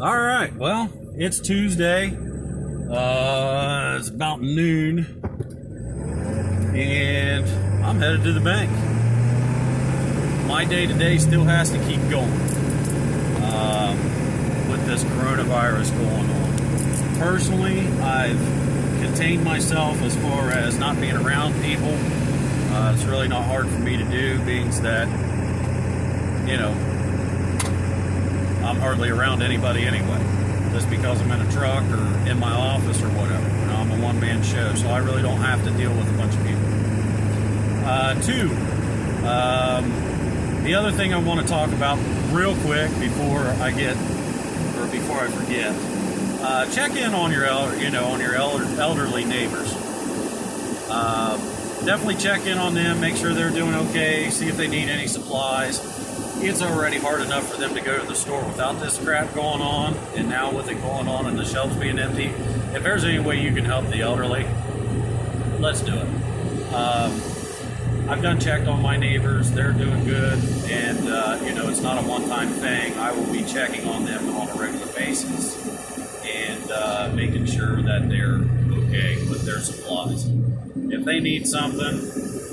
All right, well, it's Tuesday. It's about noon, and I'm headed to the bank. My day-to-day still has to keep going with this coronavirus going on. Personally, I've contained myself as far as not being around people. It's really not hard for me to do, being that, I'm hardly around anybody anyway, just because I'm in a truck or in my office or whatever. I'm a one-man show, so I really don't have to deal with a bunch of people. The other thing I want to talk about real quick before I forget, check in on your elderly neighbors. Definitely check in on them, make sure they're doing okay, see if they need any supplies. It's already hard enough for them to go to the store without this crap going on, and now with it going on and the shelves being empty. If there's any way you can help the elderly, let's do it. I've done checked on my neighbors, they're doing good, and it's not a one-time thing. I will be checking on them on a regular basis and making sure that they're okay with their supplies. If they need something,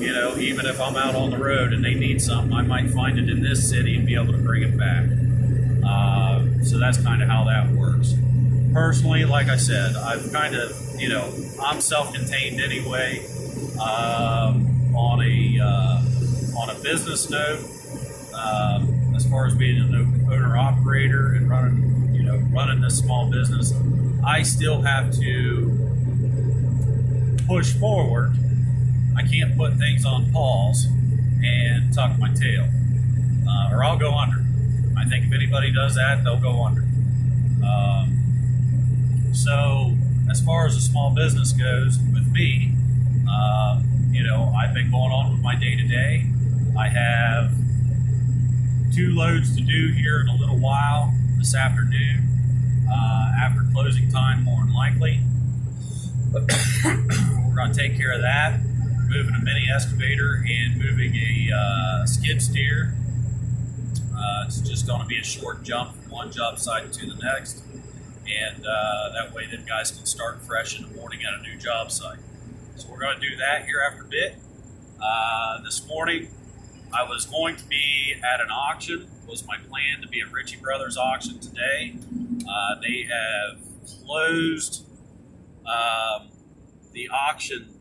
even if I'm out on the road and they need something, I might find it in this city and be able to bring it back. So that's kind of how that works. Personally, like I said, I've kind of, I'm self-contained anyway. On a business note, as far as being an owner-operator and running this small business, I still have to push forward. I can't put things on pause and tuck my tail, or I'll go under. I think if anybody does that, they'll go under. So as far as a small business goes with me, I've been going on with my day-to-day. I have 2 loads to do here in a little while this afternoon, after closing time more than likely. We're going to take care of that, moving a mini excavator and moving a skid steer. It's just going to be a short jump from one job site to the next, and that way them guys can start fresh in the morning at a new job site. So we're going to do that here after a bit. This morning, I was going to be at an auction. It was my plan to be at Ritchie Brothers auction today. They have closed the auction.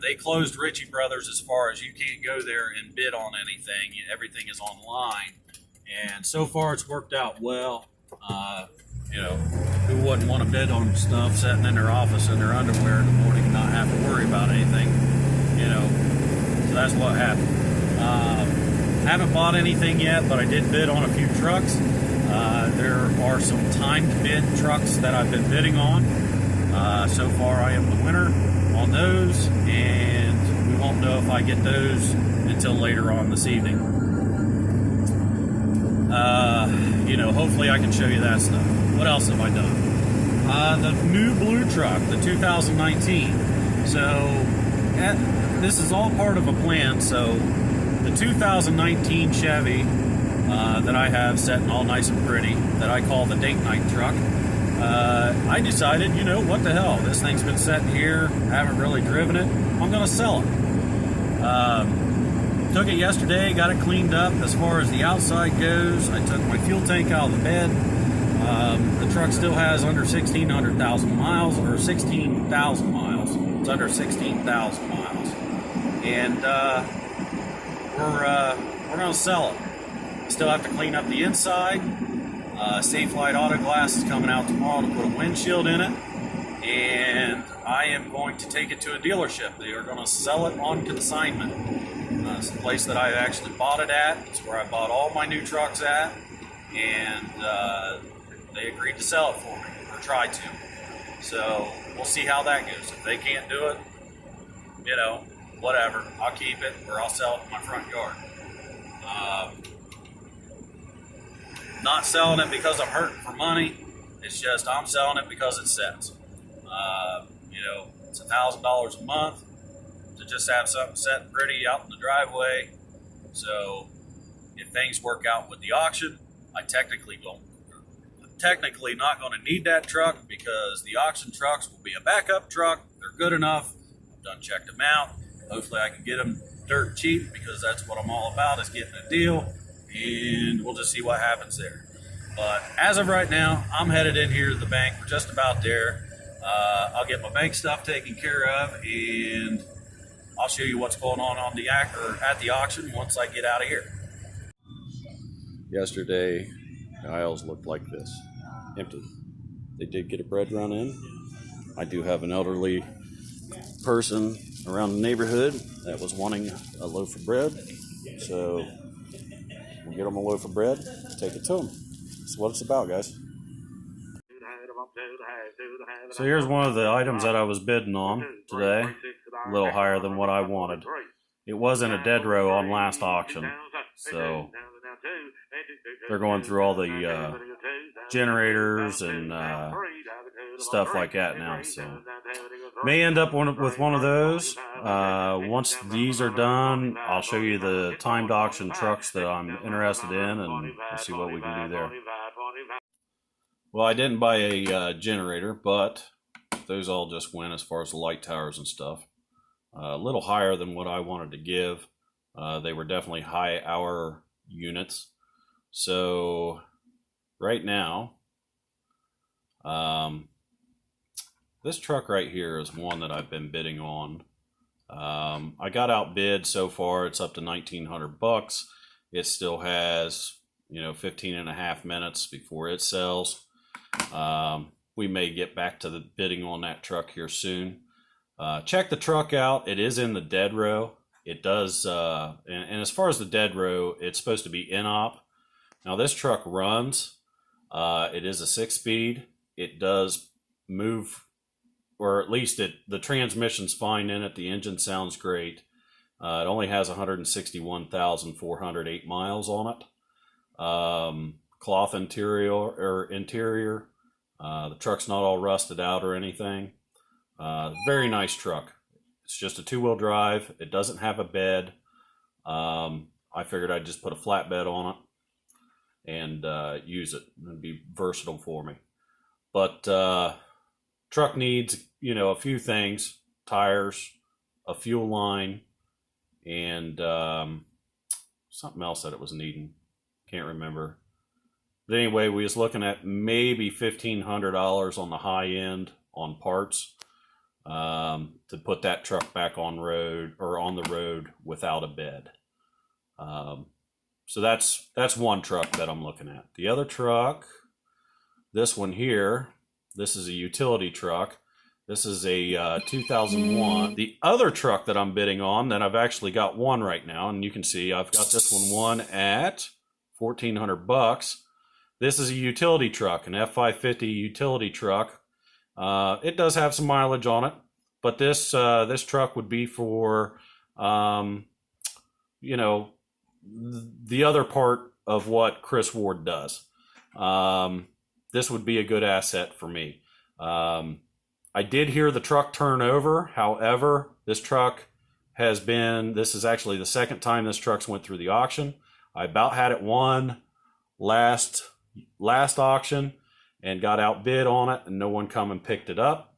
They closed Ritchie Brothers as far as you can't go there and bid on anything. Everything is online. And so far it's worked out well. Who wouldn't want to bid on stuff sitting in their office in their underwear in the morning and not have to worry about anything, so that's what happened. Haven't bought anything yet, but I did bid on a few trucks. There are some timed bid trucks that I've been bidding on. So far I am the winner on those, and we won't know if I get those until later on this evening. Hopefully I can show you that stuff. What else have I done? The new blue truck, the 2019. So this is all part of a plan. So the 2019 Chevy that I have setting all nice and pretty, that I call the date night truck, I decided, what the hell? This thing's been sitting here, haven't really driven it. I'm going to sell it. Took it yesterday, got it cleaned up as far as the outside goes. I took my fuel tank out of the bed. The truck still has under 1,600,000 miles, or 16,000 miles. It's under 16,000 miles. And we're going to sell it. Still have to clean up the inside. Safelite Auto Glass is coming out tomorrow to put a windshield in it. And I am going to take it to a dealership. They are going to sell it on consignment. It's the place that I actually bought it at. It's where I bought all my new trucks at. And they agreed to sell it for me, or try to. So we'll see how that goes. If they can't do it, whatever. I'll keep it, or I'll sell it in my front yard. Not selling it because I'm hurting for money. It's just I'm selling it because it sets. It's $1,000 a month to just have something set pretty out in the driveway. So if things work out with the auction, I technically not going to need that truck because the auction trucks will be a backup truck. They're good enough. I've done checked them out. Hopefully I can get them dirt cheap because that's what I'm all about, is getting a deal, and we'll just see what happens there. But as of right now, I'm headed in here to the bank. We're just about there. I'll get my bank stuff taken care of, and I'll show you what's going on at the auction once I get out of here. Yesterday, the aisles looked like this, empty. They did get a bread run in. I do have an elderly person around the neighborhood that was wanting a loaf of bread, so we'll get them a loaf of bread, take it to them. That's what it's about, guys. So here's one of the items that I was bidding on today, a little higher than what I wanted. It wasn't a dead row on last auction, so they're going through all the generators and stuff like that now, so may end up with one of those. Once these are done, I'll show you the timed auction trucks that I'm interested in, and we'll see what we can do there. Well, I didn't buy a generator, but those all just went as far as the light towers and stuff. A little higher than what I wanted to give. They were definitely high hour units. So right now, this truck right here is one that I've been bidding on. I got outbid so far. It's up to $1,900. It still has, 15 and a half minutes before it sells. We may get back to the bidding on that truck here soon. Check the truck out. It is in the dead row. It does, and as far as the dead row, it's supposed to be in-op. Now this truck runs. It is a 6-speed. It does move, or at least the transmission's fine in it. The engine sounds great. It only has 161,408 miles on it. Cloth interior. The truck's not all rusted out or anything. Very nice truck. It's just a 2-wheel drive. It doesn't have a bed. I figured I'd just put a flatbed on it and use it. It'd be versatile for me. But truck needs, a few things: tires, a fuel line, and something else that it was needing. Can't remember. But anyway, we was looking at maybe $1,500 on the high end on parts to put that truck back on the road without a bed. So that's one truck that I'm looking at. The other truck, this one here, this is a utility truck. This is a 2001. The other truck that I'm bidding on, that I've actually got one right now, and you can see I've got this one at $1,400. This is a utility truck, an F550 utility truck. It does have some mileage on it, but this truck would be for, the other part of what Chris Ward does. This would be a good asset for me. I did hear the truck turn over. However, this is actually the second time this truck's went through the auction. I about had it won last auction and got outbid on it, and no one come and picked it up.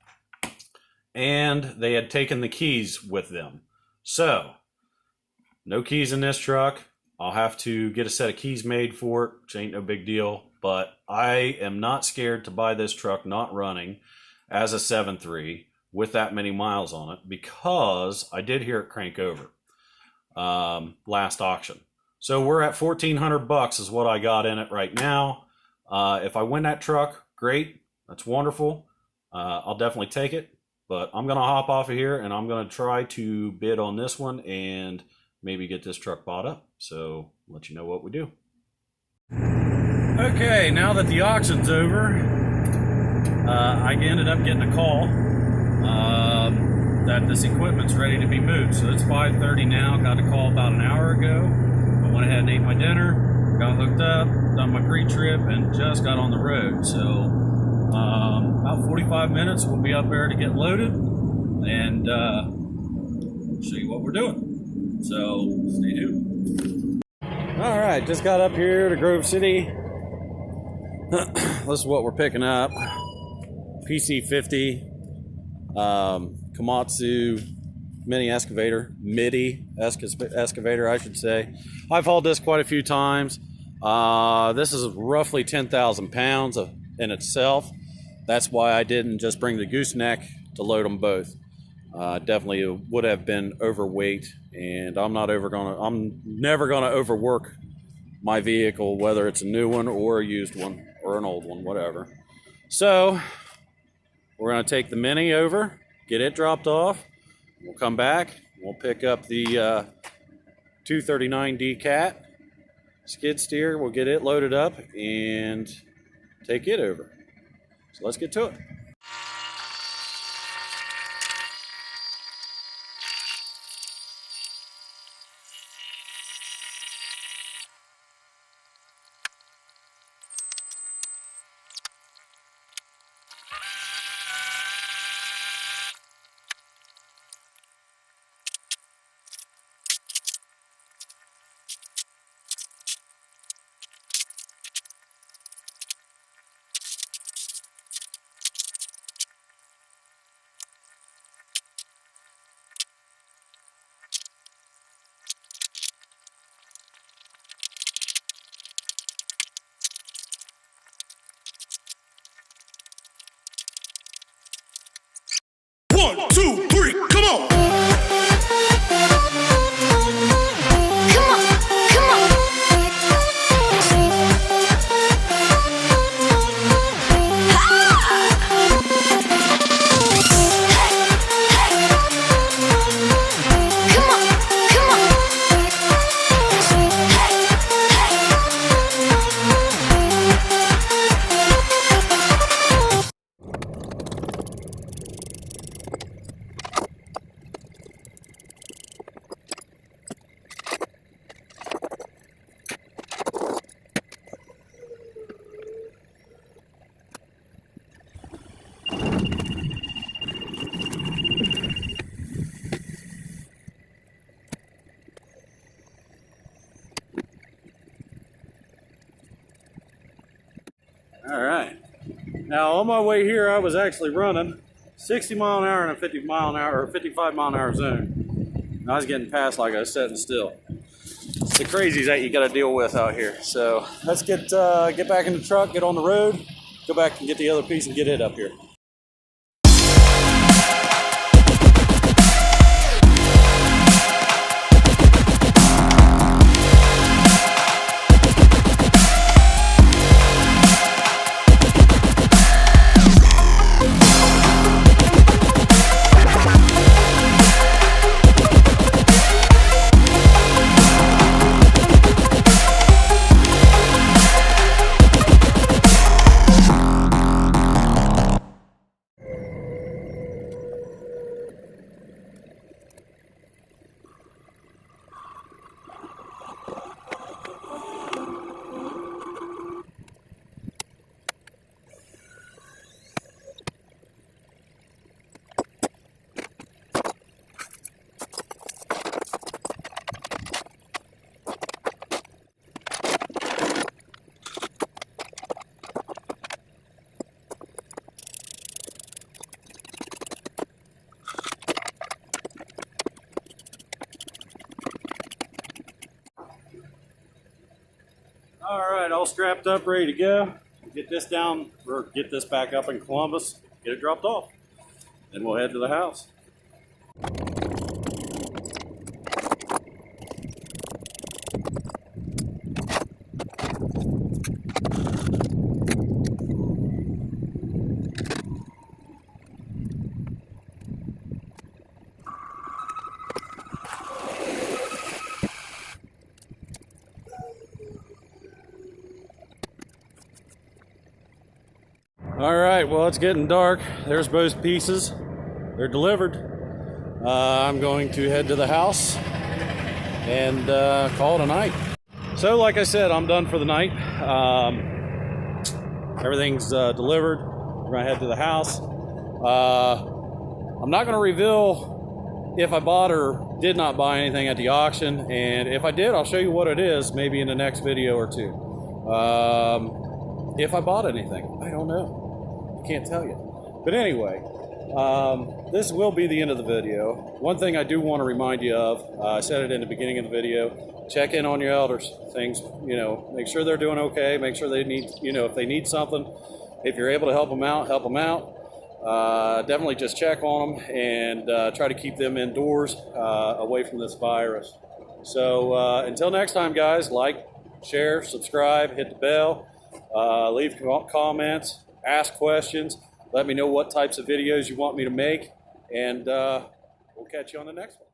And they had taken the keys with them. So, no keys in this truck. I'll have to get a set of keys made for it, which ain't no big deal. But I am not scared to buy this truck not running as a 7.3 with that many miles on it, because I did hear it crank over last auction. So we're at $1,400 is what I got in it right now. If I win that truck, great. That's wonderful. I'll definitely take it. But I'm going to hop off of here, and I'm going to try to bid on this one and maybe get this truck bought up. So I'll let you know what we do. Okay, now that the auction's over, I ended up getting a call that this equipment's ready to be moved. So it's 5:30 now. Got a call about an hour ago. I went ahead and ate my dinner, got hooked up, done my pre-trip, and just got on the road. So about 45 minutes, we'll be up there to get loaded and show you what we're doing. So stay tuned. All right, just got up here to Grove City. This is what we're picking up. PC50 Komatsu mini excavator, MIDI excavator, I should say. I've hauled this quite a few times. This is roughly 10,000 pounds in itself. That's why I didn't just bring the gooseneck to load them both. Definitely would have been overweight, and I'm never gonna overwork my vehicle, whether it's a new one or a used one or an old one, whatever. So we're gonna take the Mini over, get it dropped off. We'll come back, we'll pick up the 239D Cat skid steer, we'll get it loaded up and take it over. So let's get to it. One, two, three, come on! All right. Now on my way here, I was actually running 60 mile an hour in a 50 mile an hour or 55 mile an hour zone. And I was getting past like I was sitting still. It's the crazies that you got to deal with out here. So let's get back in the truck, get on the road, go back and get the other piece and get it up here. All right, all strapped up, ready to go. Get this down, or get this back up in Columbus, get it dropped off. Then we'll head to the house. All right, well, it's getting dark. There's both pieces. They're delivered. I'm going to head to the house and call it a night. So like I said, I'm done for the night. Everything's delivered. We're gonna head to the house. I'm not gonna reveal if I bought or did not buy anything at the auction, and if I did, I'll show you what it is maybe in the next video or two. if I bought anything. I don't know. I can't tell you. But anyway, this will be the end of the video. One thing I do want to remind you of, I said it in the beginning of the video, check in on your elders. Things, make sure they're doing okay. Make sure they need, if they need something, if you're able to help them out, help them out. Definitely just check on them and try to keep them indoors, away from this virus. So until next time, guys, like, share, subscribe, hit the bell, leave comments, ask questions, let me know what types of videos you want me to make, and we'll catch you on the next one.